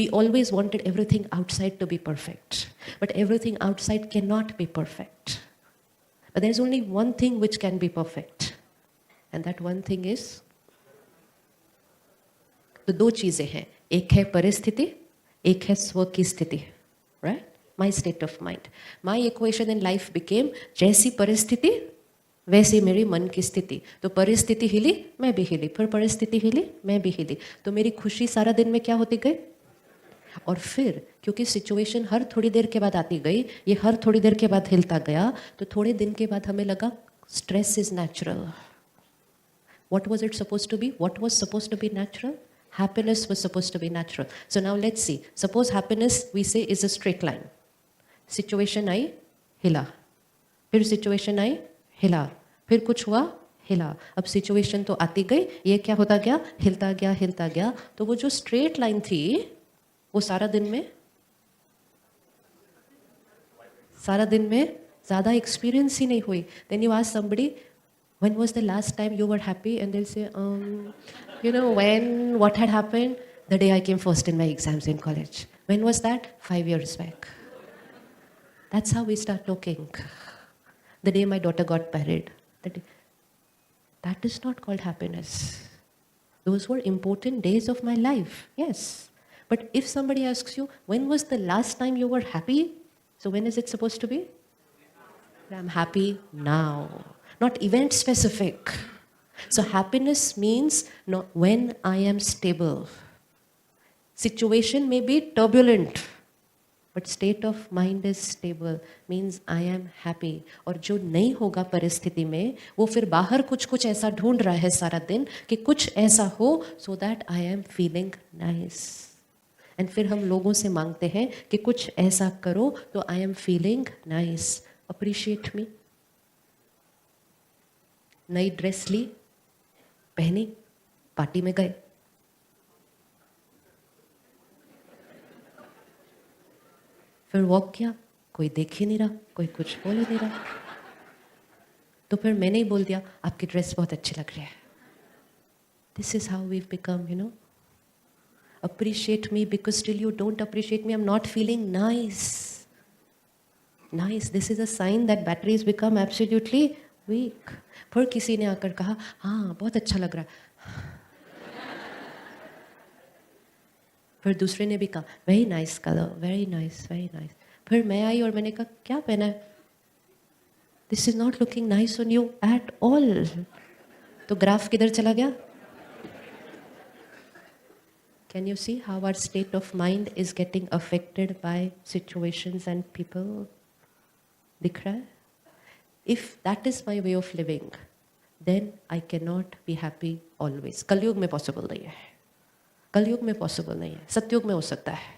We always wanted everything outside to be perfect, but everything outside cannot be perfect. But there's only one thing which can be perfect, and that one thing is, तो दो चीजें हैं, एक है परिस्थिति, एक है स्व की स्थिति, right? My state of mind. My equation in life became जैसी परिस्थिति वैसी मेरी मन की स्थिति. तो परिस्थिति हिली, मैं भी हिली, फिर परिस्थिति हिली, मैं भी हिली. तो मेरी खुशी सारा दिन में क्या होती गई? और फिर क्योंकि सिचुएशन हर थोड़ी देर के बाद आती गई, ये हर थोड़ी देर के बाद हिलता गया, तो थोड़े दिन के बाद हमें लगा stress is natural. What was it supposed to be? What was supposed to be natural? Happiness was supposed to be natural. So now let's see. Suppose happiness, we say, is a straight line. Situation आई, हिला. फिर situation आई, हिला. फिर कुछ हुआ, हिला. अब situation तो आती गई, ये क्या होता गया? हिलता गया, हिलता गया. तो वो जो straight line थी, वो सारा दिन में ज़्यादा experience ही नहीं हुई. Then you ask somebody, when was the last time you were happy? And they'll say, when, what had happened? The day I came first in my exams in college. When was that? 5 years back. That's how we start looking. The day my daughter got married. That is not called happiness. Those were important days of my life, yes. But if somebody asks you, when was the last time you were happy? So when is it supposed to be? I'm happy now. Not event specific. So happiness means when I am stable. Situation may be turbulent, but state of mind is stable, means I am happy. और जो नहीं होगा परिस्थिति में, वो फिर बाहर कुछ ऐसा ढूंढ रहा है सारा दिन कि कुछ ऐसा हो so that I am feeling nice. And फिर हम लोगों से मांगते हैं कि कुछ ऐसा करो तो I am feeling nice. Appreciate me. नई ड्रेस ली, पहनी, पार्टी में गए. फिर वॉक किया, कोई देख ही नहीं रहा, कोई कुछ बोल ही नहीं रहा. तो फिर मैंने ही बोल दिया, आपकी ड्रेस बहुत अच्छी लग रही है. This is how we've become, Appreciate me, because still you don't appreciate me, I'm not feeling nice. Nice, this is a sign that batteries become absolutely weak. फिर किसी ने आकर कहा, हाँ बहुत अच्छा लग रहा है. फिर दूसरे ने भी कहा, very nice colour, very nice, very nice. फिर मैं आई और मैंने कहा, क्या पहना है? This is not looking nice on you at all. तो ग्राफ किधर चला गया? Can you see how our state of mind is getting affected by situations and people? दिख रहा है? If that is my way of living, then I cannot be happy always. कलयुग में possible नहीं है. कलयुग में possible नहीं है. सतयुग में हो सकता है.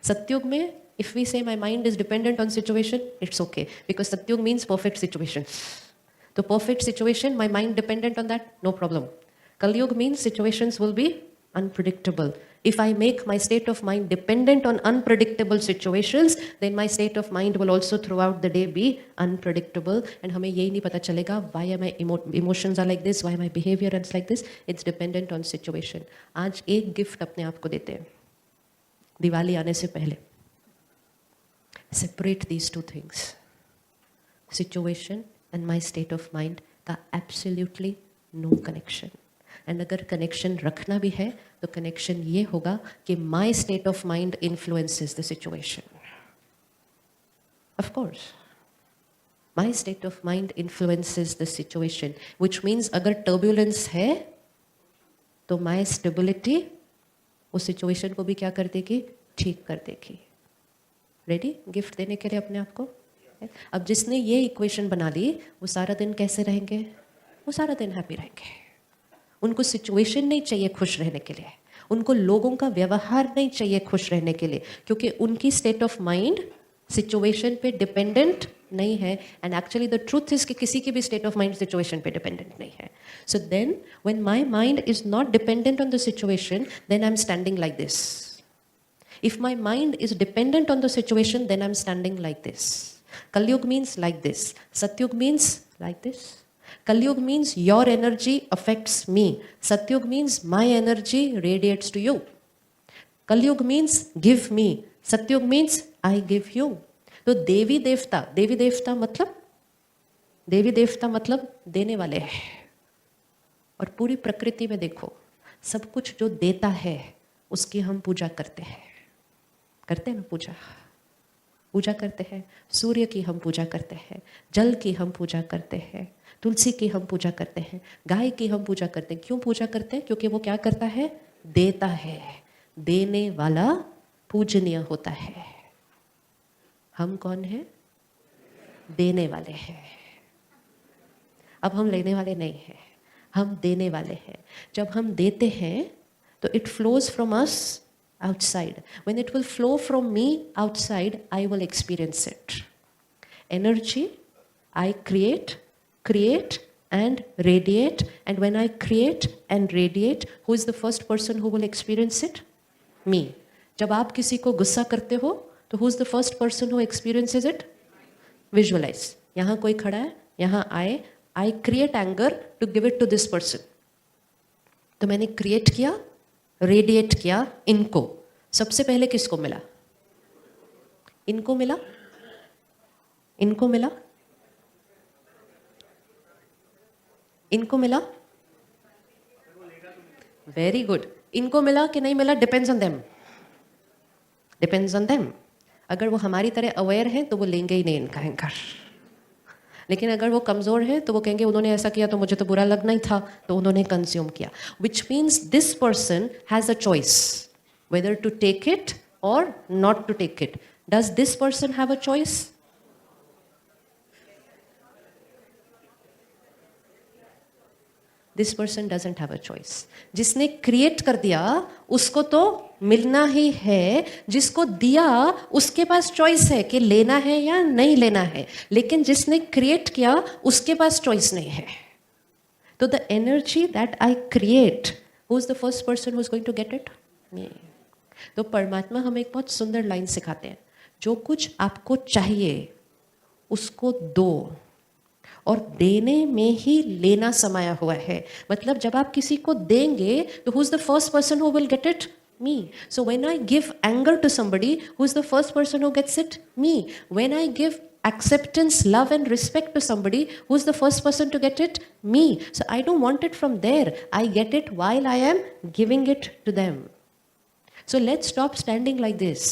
सतयुग में if we say my mind is dependent on situation, it's okay, because सतयुग means perfect situations. तो perfect situation, my mind dependent on that, no problem. Kalyug means situations will be unpredictable. If I make my state of mind dependent on unpredictable situations, then my state of mind will also throughout the day be unpredictable. And हमें यही नहीं पता चलेगा why my emotions are like this, why my behavior is like this. It's dependent on situation. आज एक gift अपने आप को देते हैं दिवाली आने से पहले. Separate these two things. Situation and my state of mind का absolutely no connection. And अगर connection रखना भी है तो connection ये होगा कि my state of mind influences the situation. Of course, my state of mind influences the situation, which means अगर turbulence है तो my stability उस situation को भी क्या कर देगी? ठीक कर देगी. Ready? गिफ्ट देने के लिए अपने आप को. अब जिसने ये इक्वेशन बना ली वो सारा दिन कैसे रहेंगे? वो सारा दिन हैप्पी रहेंगे. उनको सिचुएशन नहीं चाहिए खुश रहने के लिए, उनको लोगों का व्यवहार नहीं चाहिए खुश रहने के लिए, क्योंकि उनकी स्टेट ऑफ माइंड सिचुएशन पे डिपेंडेंट नहीं है. And actually the truth is कि किसी की भी स्टेट ऑफ माइंड सिचुएशन पे डिपेंडेंट नहीं है. So then when my mind is not dependent on the situation, then I am standing like this. If my mind is dependent on the situation, then I'm standing like this. Kalyug means like this. Satyug means like this. Kalyug means your energy affects me. Satyug means my energy radiates to you. कलयुग means give me, सतयुग means I give you. तो देवी देवता मतलब, देवी देवता मतलब देने वाले हैं। और पूरी प्रकृति में देखो, सब कुछ जो देता है उसकी हम पूजा करते हैं ना, पूजा करते हैं। सूर्य की हम पूजा करते हैं, जल की हम पूजा करते हैं, तुलसी की हम पूजा करते हैं, गाय की हम पूजा करते हैं। क्यों पूजा करते हैं? क्योंकि वो क्या करता है? देता है। देने वाला पूजनीय होता है। हम कौन हैं? देने वाले हैं। अब हम लेने वाले नहीं हैं, हम देने वाले हैं। जब हम देते हैं तो it flows from us outside. When it will flow from me outside, I will experience it. Energy, I create and radiate. And when I create and radiate, who is the first person who will experience it? Me. जब आप किसी को गुस्सा करते हो तो who is the first person who experiences it? Visualize. यहाँ कोई खड़ा है, यहाँ आए, I create anger to give it to this person. तो मैंने create किया, रेडिएट किया इनको। सबसे पहले किसको मिला? इनको मिला, इनको मिला, इनको मिला। Very good. इनको मिला कि नहीं मिला? Depends on them, depends on them. अगर वो हमारी तरह अवेयर हैं तो वो लेंगे ही नहीं इनका एंकर। लेकिन अगर वो कमज़ोर है तो वो कहेंगे उन्होंने ऐसा किया तो मुझे तो बुरा लगना ही था, तो उन्होंने कंज्यूम किया। Which means this person has a choice whether to take it or not to take it. Does this person have a choice? This person doesn't have a choice. जिसने क्रिएट कर दिया उसको तो मिलना ही है, जिसको दिया उसके पास चॉइस है कि लेना है या नहीं लेना है, लेकिन जिसने क्रिएट किया उसके पास चॉइस नहीं है। तो the energy that I create, who is the first person who is going to get it? Me. तो परमात्मा हमें एक बहुत सुंदर लाइन सिखाते हैं, जो कुछ आपको चाहिए उसको दो, और देने में ही लेना समाया हुआ है। मतलब जब आप किसी को देंगे तो who is the first person who will get it? Me. So when I give anger to somebody, who is the first person who gets it? Me. When I give acceptance, love and respect to somebody, who is the first person to get it? Me. So I don't want it from there. I get it while I am giving it to them. So let's stop standing like this.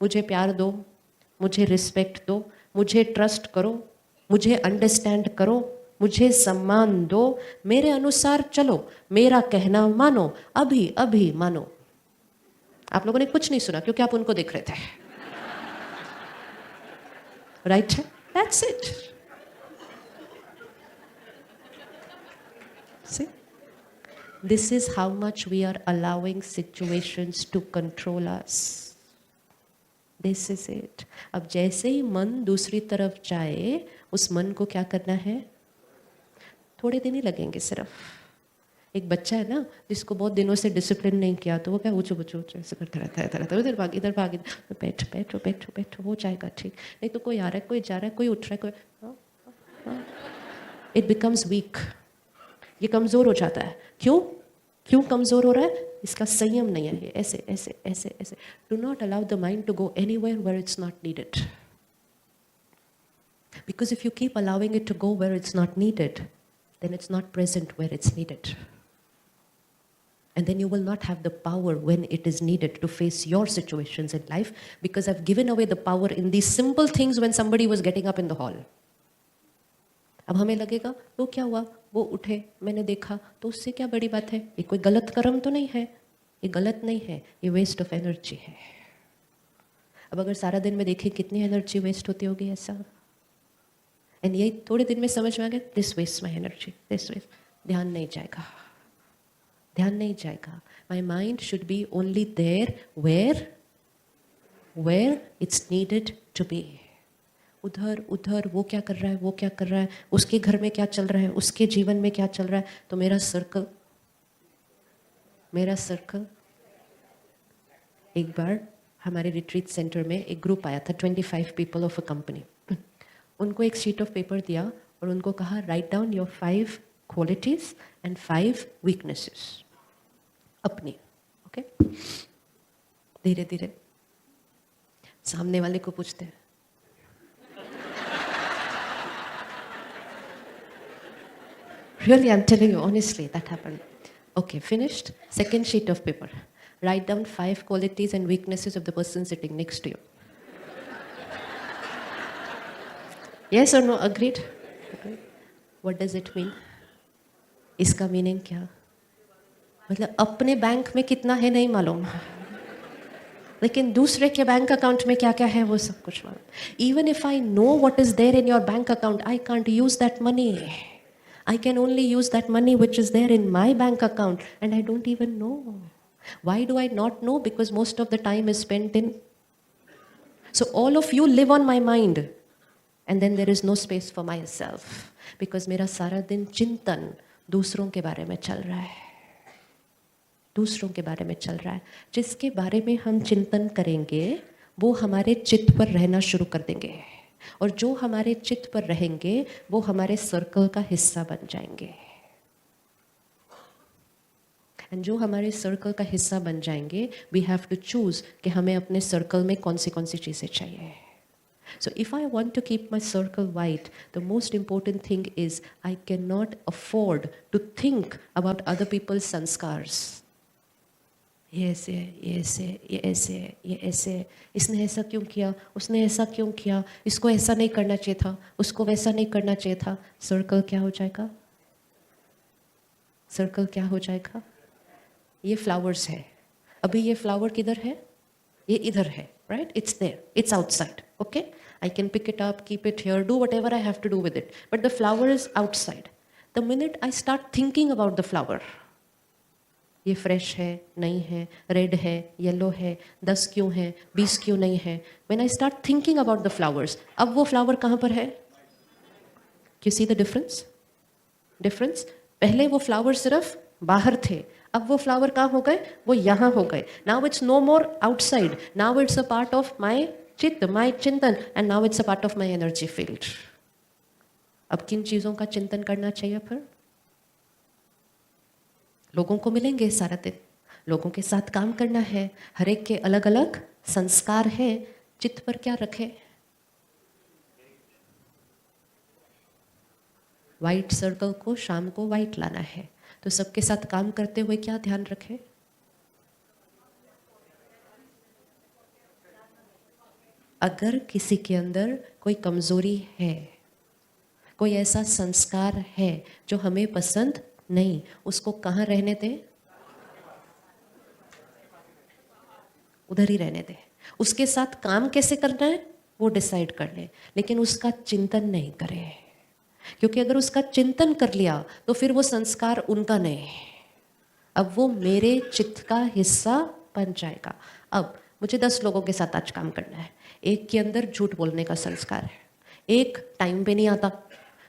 मुझे प्यार दो, मुझे respect दो, मुझे trust करो, मुझे understand करो, मुझे सम्मान दो, मेरे अनुसार चलो, मेरा कहना मानो, अभी अभी मानो। आप लोगों ने कुछ नहीं सुना क्योंकि आप उनको देख रहे थे, right? That's it. See? This is how much we are allowing situations to control us. This is it. अब जैसे ही मन दूसरी तरफ जाए, उस मन को क्या करना है? थोड़े दिन ही लगेंगे सिर्फ। एक बच्चा है ना जिसको बहुत दिनों से डिसिप्लिन नहीं किया, तो वो क्या ऊँचू बच्चों ऐसे करते रहता है, इधर भाग इधर भाग, बैठ बैठो बैठो बैठो, हो जाएगा ठीक। नहीं तो कोई आ रहा है, कोई जा रहा है, कोई उठ रहा है, कोई, इट बिकम्स वीक। ये कमज़ोर हो जाता है। क्यों? क्यों कमज़ोर हो रहा है? इसका संयम नहीं है। ये ऐसे ऐसे ऐसे ऐसे। Do not allow the mind to go anywhere where it's not needed, because if you keep allowing it to go where it's not needed, then it's not present where it's needed. And then you will not have the power when it is needed to face your situations in life, because I've given away the power in these simple things when somebody was getting up in the hall. अब हमें लगेगा वो क्या हुआ, वो उठे, मैंने देखा, तो उससे क्या बड़ी बात है? ये कोई गलत कर्म तो नहीं है, ये गलत नहीं है, ये वेस्ट ऑफ एनर्जी है। अब अगर सारा दिन में देखें कितनी एनर्जी वेस्ट होती होगी ऐसा, एंड यही थोड़े दिन में समझ में आ गया, this waste my energy, this waste, ध्यान नहीं जाएगा, ध्यान नहीं जाएगा। My mind should be only there where it's needed to be. उधर उधर वो क्या कर रहा है, वो क्या कर रहा है, उसके घर में क्या चल रहा है, उसके जीवन में क्या चल रहा है, तो मेरा सर्कल एक बार हमारे रिट्रीट सेंटर में एक ग्रुप आया था, 25 पीपल ऑफ अ कंपनी। उनको एक शीट ऑफ पेपर दिया और उनको कहा, write down your 5 qualities and 5 weaknesses अपनी। ओके, धीरे धीरे सामने वाले को पूछते हैं, really, I'm telling you honestly, that happened. Okay, finished. Second sheet of paper. Write down 5 qualities and weaknesses of the person sitting next to you. Yes or no? Agreed? Agreed. What does it mean? इसका meaning क्या? मतलब अपने bank में कितना है नहीं मालूम, लेकिन दूसरे के बैंक अकाउंट में क्या क्या है वो सब कुछ मालूम. Even if I know what is there in your bank account, I can't use that money. I can only use that money which is there in my bank account, and I don't even know. Why do I not know? Because most of the time is spent in. So all of you live on my mind, and then there is no space for myself, because मेरा सारा दिन चिंतन दूसरों के बारे में चल रहा है. दूसरों के बारे में चल रहा है. जिसके बारे में हम चिंतन करेंगे वो हमारे चित्त पर रहना शुरू कर देंगे, और जो हमारे चित्त पर रहेंगे वो हमारे सर्कल का हिस्सा बन जाएंगे. एंड जो हमारे सर्कल का हिस्सा बन जाएंगे, वी हैव टू चूज कि हमें अपने सर्कल में कौन सी चीज़ें चाहिए. So if I want to keep my circle white, the most important thing is I cannot afford to think about other people's sanskars. ये ऐसे, इसने ऐसा क्यों किया, उसने ऐसा क्यों किया, इसको ऐसा नहीं करना चाहिए था, उसको वैसा नहीं करना चाहिए था. सर्कल क्या हो जाएगा? सर्कल क्या हो जाएगा? ये फ्लावर्स है. अभी ये फ्लावर किधर है? ये इधर है, right? It's there. It's outside. Okay? I can pick it up, keep it here, do whatever I have to do with it. But the flower is outside. The minute I start thinking about the flower, ये fresh है, नहीं है, red है, yellow है, 10 क्यों है, 20 क्यों नहीं है. When I start thinking about the flowers, अब वो फ्लावर कहाँ पर है? You see the difference? Difference? पहले वो फ्लावर सिर्फ बाहर थे, अब वो फ्लावर कहाँ हो गए? वो यहाँ हो गए. Now it's no more outside. Now it's a part of my चित्त, my चिंतन, and now it's a part of my energy field. अब किन चीज़ों का चिंतन करना चाहिए फिर? लोगों को मिलेंगे सारा दिन, लोगों के साथ काम करना है, हर एक के अलग अलग संस्कार हैं. चित्त पर क्या रखे? वाइट सर्कल को शाम को वाइट लाना है, तो सबके साथ काम करते हुए क्या ध्यान रखें? अगर किसी के अंदर कोई कमजोरी है, कोई ऐसा संस्कार है जो हमें पसंद नहीं, उसको कहाँ रहने दें? उधर ही रहने दें. उसके साथ काम कैसे करना है वो डिसाइड कर ले, लेकिन उसका चिंतन नहीं करे, क्योंकि अगर उसका चिंतन कर लिया तो फिर वो संस्कार उनका नहीं, अब वो मेरे चित्त का हिस्सा बन जाएगा. अब मुझे 10 लोगों के साथ आज काम करना है. एक के अंदर झूठ बोलने का संस्कार है, एक टाइम पे नहीं आता,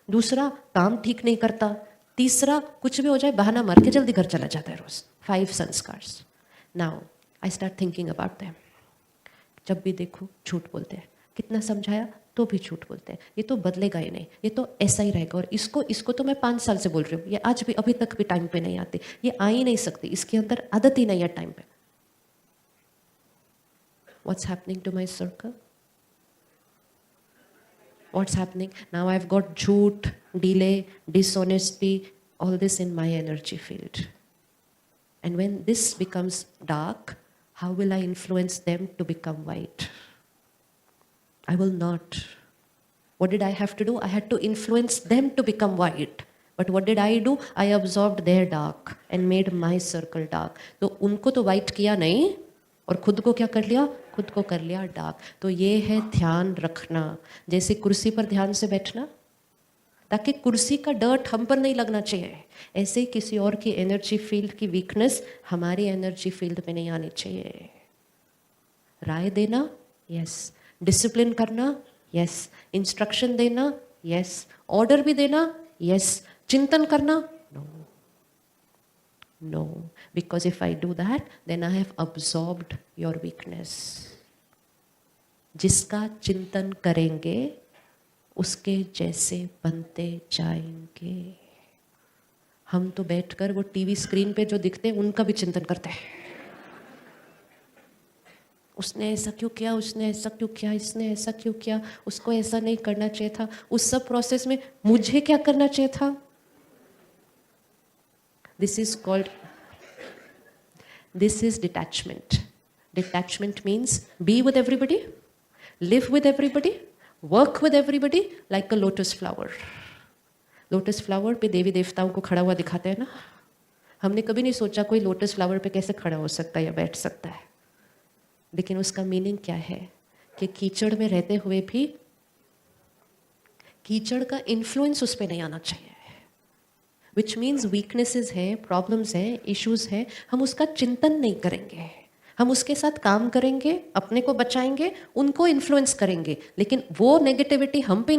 दूसरा काम ठीक नहीं करता, तीसरा कुछ भी हो जाए बहाना मार के जल्दी घर चला जाता है रोज. 5 संस्कार्स. Now I start thinking about them. जब भी देखो झूठ बोलते हैं, कितना समझाया तो भी झूठ बोलते हैं. ये तो बदलेगा ही नहीं, ये तो ऐसा ही रहेगा. और इसको तो मैं 5 साल से बोल रही हूँ, ये आज भी अभी तक भी टाइम पे नहीं आती, ये आ ही नहीं सकती, इसके अंदर आदत ही नहीं है टाइम पे. What's happening to my circle? What's happening? Now I've got jhoot, delay, dishonesty, all this in my energy field. And when this becomes dark, how will I influence them to become white? I will not. What did I have to do? I had to influence them to become white. But what did I do? I absorbed their dark and made my circle dark. तो उनको तो white किया नहीं, और खुद को क्या कर लिया? खुद को कर लिया डार्क. तो ये है ध्यान रखना. जैसे कुर्सी पर ध्यान से बैठना, ताकि कुर्सी का डर्ट हम पर नहीं लगना चाहिए, ऐसे ही किसी और की एनर्जी फील्ड की वीकनेस हमारी एनर्जी फील्ड में नहीं आनी चाहिए. राय देना, यस. डिसिप्लिन करना, यस. इंस्ट्रक्शन देना, यस. ऑर्डर भी देना, यस. चिंतन करना, no. No, because if I do that, then I have absorbed your weakness. जिसका चिंतन करेंगे उसके जैसे बनते जाएंगे. हम तो बैठकर वो टीवी स्क्रीन पे जो दिखते हैं उनका भी चिंतन करते हैं. उसने ऐसा क्यों किया, उसने ऐसा क्यों किया, इसने ऐसा क्यों किया, उसको ऐसा नहीं करना चाहिए था, उस सब प्रोसेस में मुझे क्या करना चाहिए था. This is detachment. Detachment means be with everybody, live with everybody, work with everybody like a lotus flower. Lotus flower पे देवी देवताओं को खड़ा हुआ दिखाते हैं ना. हमने कभी नहीं सोचा कोई लोटस फ्लावर पे कैसे खड़ा हो सकता है या बैठ सकता है. लेकिन उसका मीनिंग क्या है कि कीचड़ में रहते हुए भी कीचड़ का इन्फ्लुएंस उस पर नहीं आना चाहिए. विच मीन्स वीकनेसेस हैं, प्रॉब्लम्स हैं, इश्यूज हैं, हम उसका चिंतन नहीं करेंगे. हम उसके साथ काम करेंगे, अपने को बचाएंगे, उनको इन्फ्लुएंस करेंगे, लेकिन वो नेगेटिविटी हम पे